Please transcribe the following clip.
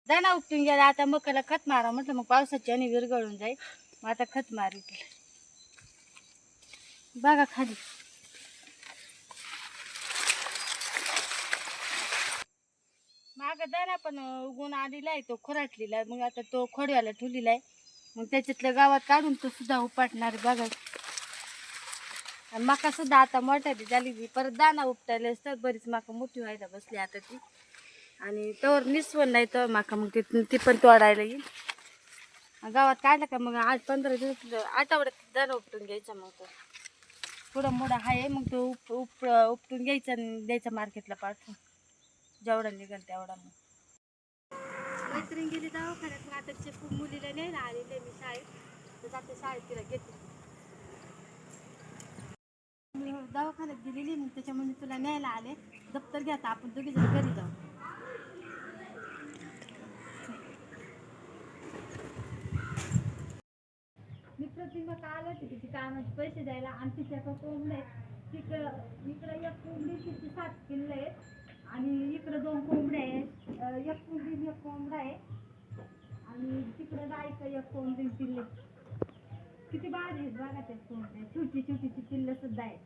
दाना उपटून गेला. आता मकाला खत मारा म्हटलं, मग पावसाची आणि विरघळून जाईल. मग आता खत मारी बघा खाली. माग दाना पण उगून आलेला आहे, तो खोराटलेला आहे. मग आता तो खोडव्याला ठेवलेला आहे. मग त्याच्यातल्या गावात काढून तो सुद्धा उपाटणार बघा. आणि मका सुद्धा आता मोठ्या झाली. परत दाना उपटायला तर बरीच मका मोठी व्हायला बसली आता ती. आणि तोवर निसवण नाही तर माका मग ती पण तोडायला येईल. गावात काढलं का मग 8-15 दिवस आठवड्यात दाना उपटून घ्यायचा. मग तो थोडं मोठा आहे, मग तो उपटून घ्यायचा आणि द्यायचा मार्केटला पाठवून. जेवढा निघाल तेवढा. मग मैत्रीण गेली दवाखान्यात. मग आता मुलीला न्यायला आलेले मी शाळेत. तर जाते शाळेत, तिला घेते. दवाखान्यात गेलेली मग त्याच्यामध्ये तुला न्यायला आले. दप्तर घ्या, आपण दोघी जण घरी जाऊ. मी प्रतिमा का आलं होती तिची कामाचे पैसे द्यायला. आणि तिच्याकडे कोंबडे इकडं एक कोंबडी तिची 7 किल्ले आहेत. आणि इकडं 2 कोंबड्या आहेत. एक कोंबडी एक कोंबडा आहे. आणि तिकडं गायचं एक कोंबडी किल्ले. किती भारी आहेत बघा त्या कोंबड्या. छोटी छोटीची पिल्लं सुद्धा आहेत.